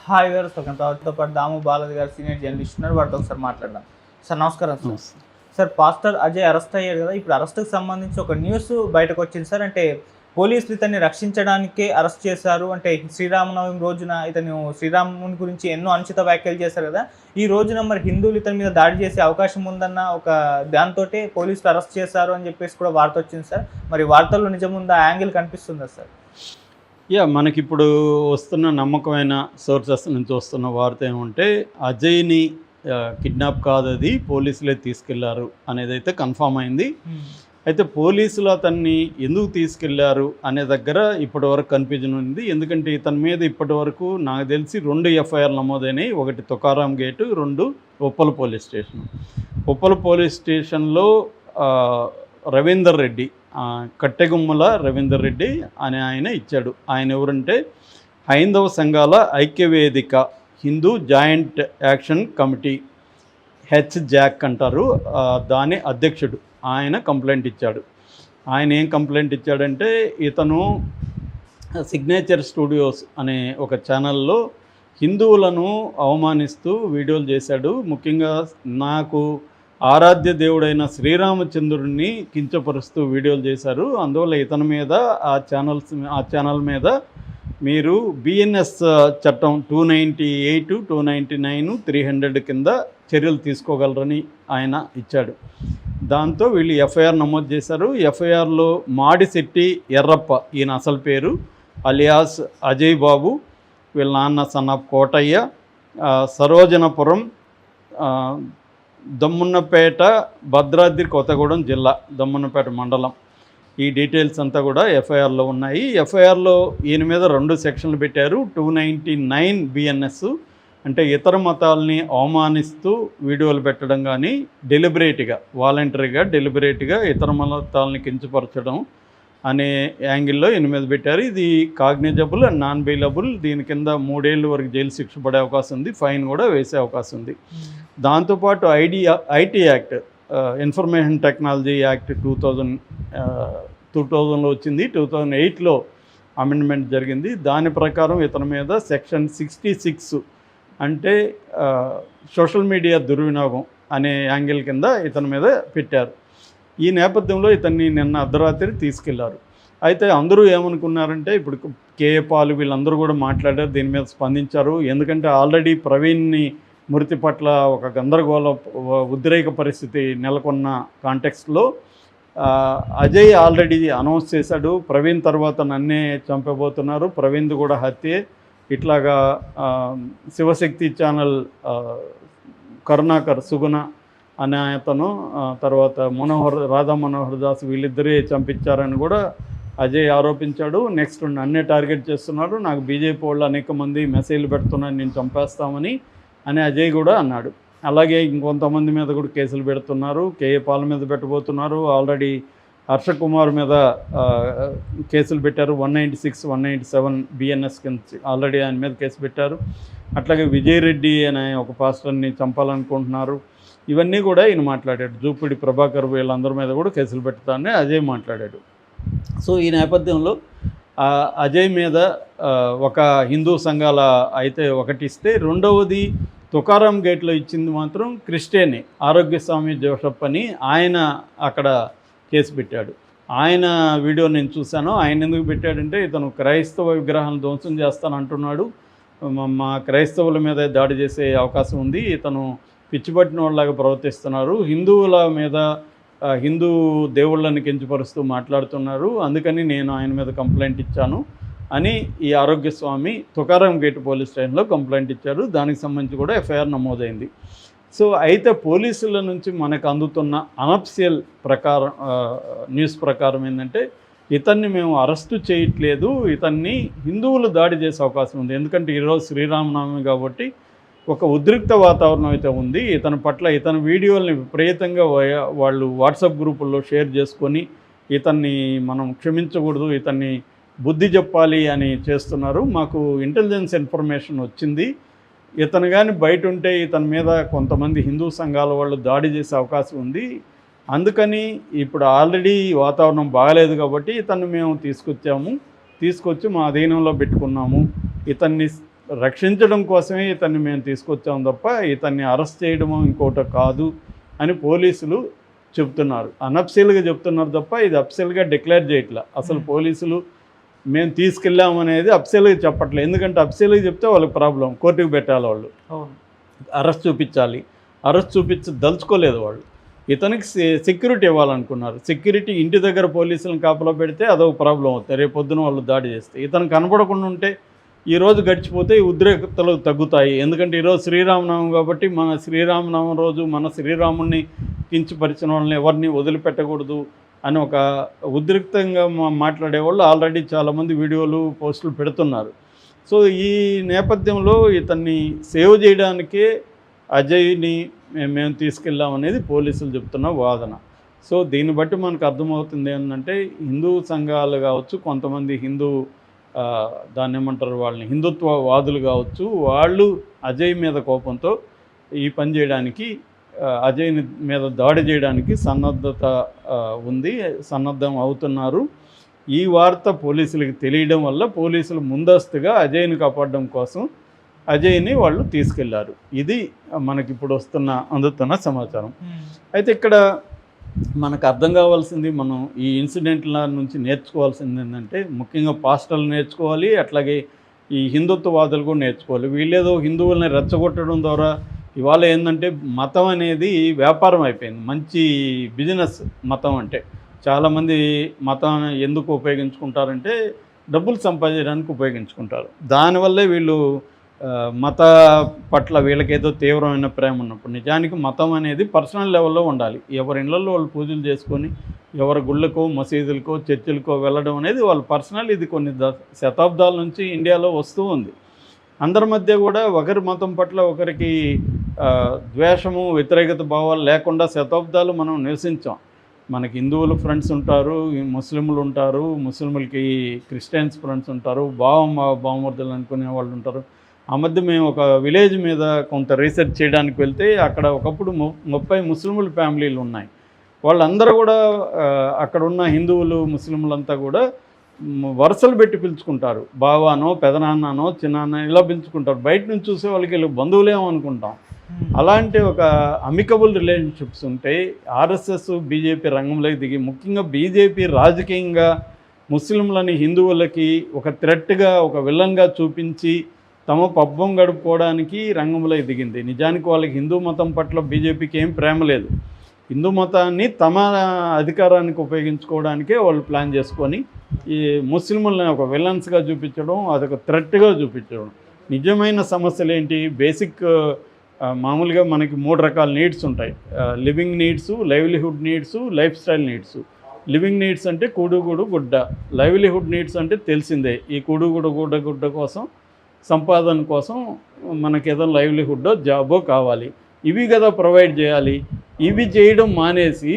Hi గారు స్వతంతో పాటు దాము బాలాజీ గారు సీనియర్ జర్నలిస్ట్ ఉన్నారు. వాటితో ఒకసారి మాట్లాడదాం. సార్ నమస్కారం sir. Sir pastor Ajay arrest అయ్యాడు కదా, ఇప్పుడు అరెస్ట్కి సంబంధించి ఒక న్యూస్ బయటకు వచ్చింది సార్. అంటే పోలీసులు ఇతన్ని రక్షించడానికే అరెస్ట్ చేశారు. అంటే శ్రీరామనవమి రోజున ఇతను శ్రీరాముని గురించి ఎన్నో అనుచిత వ్యాఖ్యలు చేశారు కదా, ఈ రోజున మరి హిందువులు ఇతని మీద దాడి చేసే అవకాశం ఉందన్న ఒక దాంతో పోలీసులు అరెస్ట్ చేశారు అని చెప్పేసి కూడా వార్త వచ్చింది సార్. మరి వార్తల్లో నిజముందా, యాంగిల్ కనిపిస్తుందా సార్? మనకిప్పుడు వస్తున్న నమ్మకమైన సోర్సెస్ నుంచి వస్తున్న వార్త ఏమంటే అజయ్ని కిడ్నాప్ కాదు, అది పోలీసులే తీసుకెళ్లారు అనేది అయితే కన్ఫామ్ అయింది. అయితే పోలీసులు అతన్ని ఎందుకు తీసుకెళ్లారు అనే దగ్గర ఇప్పటివరకు కన్ఫ్యూజన్ ఉంది. ఎందుకంటే ఇతని మీద ఇప్పటివరకు నాకు తెలిసి 2 ఎఫ్ఐఆర్ నమోదైనాయి. ఒకటి Tukaram gate, 2 Uppal police station. Uppal police స్టేషన్లో రవీందర్ రెడ్డి, కట్టెగుమ్మల రవీందర్ రెడ్డి అనే ఆయన ఇచ్చాడు. ఆయన ఎవరంటే హైందవ సంఘాల ఐక్యవేదిక హిందూ జాయింట్ యాక్షన్ కమిటీ, హెచ్జాక్ అంటారు, దాని అధ్యక్షుడు. ఆయన కంప్లైంట్ ఇచ్చాడు. ఆయన ఏం కంప్లైంట్ ఇచ్చాడంటే ఇతను సిగ్నేచర్ స్టూడియోస్ అనే ఒక ఛానల్లో హిందువులను అవమానిస్తూ వీడియోలు చేశాడు. ముఖ్యంగా నాకు ఆరాధ్య దేవుడైన శ్రీరామచంద్రుడిని కించపరుస్తూ వీడియోలు చేశారు. అందువల్ల ఇతని మీద ఆ ఛానల్ మీద మీరు బిఎన్ఎస్ చట్టం 298, 299, 300 కింద చర్యలు తీసుకోగలరని ఆయన ఇచ్చాడు. దాంతో వీళ్ళు ఎఫ్ఐఆర్ నమోదు చేశారు. ఎఫ్ఐఆర్లో మాడిశెట్టి ఎర్రప్ప, ఈయన అసలు పేరు, అలియాస్ అజయ్ బాబు, వీళ్ళ నాన్న సన్నాఫ్ కోటయ్య, సరోజనపురం, దమ్మున్నపేట, భద్రాద్రి కొత్తగూడెం జిల్లా, దమ్మున్నపేట మండలం. ఈ డీటెయిల్స్ అంతా కూడా ఎఫ్ఐఆర్లో ఉన్నాయి. ఎఫ్ఐఆర్లో ఈయన మీద 2 సెక్షన్లు పెట్టారు. 299 బిఎన్ఎస్ అంటే ఇతర మతాలని అవమానిస్తూ వీడియోలు పెట్టడం కానీ, డెలిబరేట్గా ఇతర మతాలని కించపరచడం అనే యాంగిల్లో ఈయన మీద పెట్టారు. ఇది కాగ్నిజబుల్ అండ్ నాన్ బెయిలబుల్. దీని కింద 3 ఏళ్ళ వరకు జైలు శిక్ష పడే అవకాశం ఉంది, ఫైన్ కూడా వేసే అవకాశం ఉంది. దాంతోపాటు IT act, information technology act 2000లో వచ్చింది. 2008లో అమెండ్మెంట్ జరిగింది. దాని ప్రకారం ఇతని మీద సెక్షన్ 66 అంటే సోషల్ మీడియా దుర్వినియోగం అనే యాంగిల్ కింద ఇతని మీద పెట్టారు. ఈ నేపథ్యంలో ఇతన్ని నిన్న అర్ధరాత్రి తీసుకెళ్లారు. అయితే అందరూ ఏమనుకున్నారంటే, ఇప్పుడు కేఏ పాల్ వీళ్ళందరూ కూడా మాట్లాడారు, దీని మీద స్పందించారు. ఎందుకంటే ఆల్రెడీ ప్రవీణ్ని మృతి పట్ల ఒక గందరగోళ ఉద్రేక పరిస్థితి నెలకొన్న కాంటెక్స్ట్లో అజయ్ ఆల్రెడీ అనౌన్స్ చేశాడు, ప్రవీణ్ తర్వాత నన్నే చంపబోతున్నారు, ప్రవీణ్ది కూడా హత్యే. ఇట్లాగా శివశక్తి ఛానల్ కరుణాకర్ సుగుణ అనే అతను, తర్వాత రాధా మనోహర్ దాస్, వీళ్ళిద్దరే చంపించారని కూడా అజయ్ ఆరోపించాడు. నెక్స్ట్ నన్నే టార్గెట్ చేస్తున్నారు, నాకు బీజేపీ వాళ్ళు అనేక మంది మెసేజ్లు పెడుతున్నారు, నేను చంపేస్తామని అని అజయ్ కూడా అన్నాడు. అలాగే ఇంకొంతమంది మీద కూడా కేసులు పెడుతున్నారు. కేఏ పాల్ మీద పెట్టబోతున్నారు. ఆల్రెడీ హర్ష కుమార్ మీద కేసులు పెట్టారు. 196, 197 బిఎన్ఎస్ కింద ఆల్రెడీ ఆయన మీద కేసు పెట్టారు. అట్లాగే విజయ్ రెడ్డి అనే ఒక పాస్టర్ని చంపాలనుకుంటున్నారు. ఇవన్నీ కూడా ఈయన మాట్లాడాడు. జూపిడి ప్రభాకర్ వీళ్ళందరి మీద కూడా కేసులు పెడతానని అజయ్ మాట్లాడాడు. సో ఈ నేపథ్యంలో అజయ్ మీద ఒక హిందూ సంఘాల అయితే ఒకటి ఇస్తే, రెండవది తుకారాం గేట్లో ఇచ్చింది మాత్రం క్రిస్టియన్ ఆరోగ్యస్వామి జోసఫ్ అని, ఆయన అక్కడ కేసు పెట్టాడు. ఆయన వీడియో నేను చూశాను. ఆయన ఎందుకు పెట్టాడంటే, ఇతను క్రైస్తవ విగ్రహాలను ధ్వంసం చేస్తానంటున్నాడు, మా క్రైస్తవుల మీద దాడి చేసే అవకాశం ఉంది, ఇతను పిచ్చిపట్టిన వాళ్ళలాగా ప్రవర్తిస్తున్నారు, హిందువుల మీద హిందూ దేవుళ్ళని కించపరుస్తూ మాట్లాడుతున్నారు, అందుకని నేను ఆయన మీద కంప్లైంట్ ఇచ్చాను అని ఈ ఆరోగ్యస్వామి తుకారాం గేట్ పోలీస్ స్టేషన్లో కంప్లైంట్ ఇచ్చారు. దానికి సంబంధించి కూడా ఎఫ్ఐఆర్ నమోదైంది. సో అయితే పోలీసుల నుంచి మనకు అందుతున్న అనఫిషియల్ న్యూస్ ప్రకారం ఏంటంటే, ఇతన్ని మేము అరెస్టు చేయట్లేదు, ఇతన్ని హిందువులు దాడి చేసే అవకాశం ఉంది. ఎందుకంటే ఈరోజు శ్రీరామనవమి కాబట్టి ఒక ఉద్రిక్త వాతావరణం అయితే ఉంది. ఇతని పట్ల ఇతని వీడియోల్ని విపరీతంగా వాళ్ళు వాట్సాప్ గ్రూపుల్లో షేర్ చేసుకొని ఇతన్ని మనం క్షమించకూడదు, ఇతన్ని బుద్ధి చెప్పాలి అని చేస్తున్నారు. మాకు ఇంటెలిజెన్స్ ఇన్ఫర్మేషన్ వచ్చింది, ఇతను కానీ బయట ఉంటే ఇతని మీద కొంతమంది హిందూ సంఘాల వాళ్ళు దాడి చేసే అవకాశం ఉంది, అందుకని ఇప్పుడు ఆల్రెడీ వాతావరణం బాగలేదు కాబట్టి ఇతన్ని మేము తీసుకొచ్చి మా అధీనంలో పెట్టుకున్నాము, ఇతన్ని రక్షించడం కోసమే ఇతన్ని మేము తీసుకొచ్చాం తప్ప ఇతన్ని అరెస్ట్ చేయడము ఇంకోటి కాదు అని పోలీసులు చెప్తున్నారు. అనఫ్సిల్గా చెప్తున్నారు తప్ప ఇది అఫ్సిల్గా డిక్లేర్ చేయట్లా. అసలు పోలీసులు మేము తీసుకెళ్ళామనేది అఫ్సిల్గా చెప్పట్లేదు. ఎందుకంటే అఫ్సిల్గా చెప్తే వాళ్ళకి ప్రాబ్లం, కోర్టుకు పెట్టాలి వాళ్ళు, అరెస్ట్ చూపించాలి. అరెస్ట్ దలుచుకోలేదు వాళ్ళు. ఇతనికి సెక్యూరిటీ ఇవ్వాలనుకున్నారు. సెక్యూరిటీ ఇంటి దగ్గర పోలీసులను కాపలా పెడితే అదొక ప్రాబ్లం అవుతుంది. రేపు పొద్దున వాళ్ళు దాడి చేస్తే ఇతను కనపడకుండా ఉంటే ఈరోజు గడిచిపోతే ఈ ఉద్రేకతలు తగ్గుతాయి. ఎందుకంటే ఈరోజు శ్రీరామనవమి కాబట్టి మన శ్రీరామనవమి రోజు మన శ్రీరాముడిని కించపరిచిన వాళ్ళని ఎవరిని వదిలిపెట్టకూడదు అని ఒక ఉద్రిక్తంగా మాట్లాడేవాళ్ళు ఆల్రెడీ చాలామంది వీడియోలు పోస్టులు పెడుతున్నారు. సో ఈ నేపథ్యంలో ఇతన్ని సేవ్ చేయడానికే అజయ్ని మేము తీసుకెళ్ళామనేది పోలీసులు చెప్తున్న వాదన. సో దీన్ని బట్టి మనకు అర్థమవుతుంది ఏంటంటే హిందూ సంఘాలు కావచ్చు, కొంతమంది హిందూ దాన్ని ఏమంటారు వాళ్ళని హిందుత్వవాదులు కావచ్చు, వాళ్ళు అజయ్ మీద కోపంతో ఈ పని చేయడానికి అజయ్ మీద దాడి చేయడానికి సన్నద్ధం అవుతున్నారు. ఈ వార్త పోలీసులకు తెలియడం వల్ల పోలీసులు ముందస్తుగా అజయ్ని కాపాడడం కోసం అజయ్ని వాళ్ళు తీసుకెళ్లారు. ఇది మనకిప్పుడు అందుతున్న సమాచారం. అయితే ఇక్కడ మనకు అర్థం కావాల్సింది, మనం ఈ ఇన్సిడెంట్ల నుంచి నేర్చుకోవాల్సింది ఏంటంటే ముఖ్యంగా పాస్టర్లు నేర్చుకోవాలి, అట్లాగే ఈ హిందుత్వవాదులు కూడా నేర్చుకోవాలి. వీళ్ళేదో హిందువుల్ని రెచ్చగొట్టడం ద్వారా ఇవాళ ఏంటంటే మతం అనేది వ్యాపారం అయిపోయింది. మంచి బిజినెస్ మతం అంటే. చాలామంది మతం ఎందుకు ఉపయోగించుకుంటారంటే డబ్బులు సంపాదించడానికి ఉపయోగించుకుంటారు. దానివల్లే వీళ్ళు మత పట్ల వీళ్ళకేదో తీవ్రమైన ప్రేమ ఉన్నప్పుడు, నిజానికి మతం అనేది పర్సనల్ లెవెల్లో ఉండాలి. ఎవరి ఇళ్లలో వాళ్ళు పూజలు చేసుకొని ఎవరి గుళ్ళకో మసీదులకో చర్చిలకో వెళ్ళడం అనేది వాళ్ళ పర్సనల్. ఇది కొన్ని శతాబ్దాల నుంచి ఇండియాలో వస్తూ ఉంది. అందరి మధ్య కూడా ఒకరి మతం పట్ల ఒకరికి ద్వేషము వ్యతిరేకత భావాలు లేకుండా శతాబ్దాలు మనం నివసించాం. మనకి హిందువులు ఫ్రెండ్స్ ఉంటారు, ముస్లింలు ఉంటారు, ముస్లింలకి క్రిస్టియన్స్ ఫ్రెండ్స్ ఉంటారు, బావమర్దులు అనుకునే వాళ్ళు ఉంటారు. ఆ మధ్య మేము ఒక విలేజ్ మీద కొంత రీసెర్చ్ చేయడానికి వెళ్తే అక్కడ ఒకప్పుడు 30 ముస్లింల ఫ్యామిలీలు ఉన్నాయి. వాళ్ళందరూ కూడా అక్కడ ఉన్న హిందువులు ముస్లింలంతా కూడా వరుసలు పెట్టి పిలుచుకుంటారు. బావానో పెదనాన్ననో చిన్నాన్న ఇలా పిలుచుకుంటారు. బయట నుంచి చూసే వాళ్ళకి వీళ్ళు బంధువులేమో అనుకుంటాం. అలాంటి ఒక అమికబుల్ రిలేషన్షిప్స్ ఉంటాయి. ఆర్ఎస్ఎస్ బీజేపీ రంగంలోకి దిగి, ముఖ్యంగా బీజేపీ రాజకీయంగా ముస్లింలని హిందువులకి ఒక థ్రెట్గా, ఒక విలన్గా చూపించి తమ పబ్బం గడుపుకోవడానికి రంగంలోకి దిగింది. నిజానికి వాళ్ళకి హిందూ మతం పట్ల బీజేపీకి ఏం ప్రేమ లేదు. హిందూ మతాన్ని తమ అధికారానికి ఉపయోగించుకోవడానికే వాళ్ళు ప్లాన్ చేసుకొని ఈ ముస్లింలని ఒక విలన్స్గా చూపించడం, అదొక థ్రెట్గా చూపించడం. నిజమైన సమస్యలు ఏంటి? బేసిక్ మామూలుగా మనకి 3 రకాల నీడ్స్ ఉంటాయి. Living needs, livelihood needs, life style needs. Living needs అంటే కూడుగుడు గుడ్డ. లైవ్లీహుడ్ నీడ్స్ అంటే తెలిసిందే, ఈ కూడుగుడు గుడ్డ కోసం, సంపాదన కోసం మనకి ఏదో లైవ్లీహుడ్డో జాబో కావాలి. ఇవి కదా ప్రొవైడ్ చేయాలి. ఇవి చేయడం మానేసి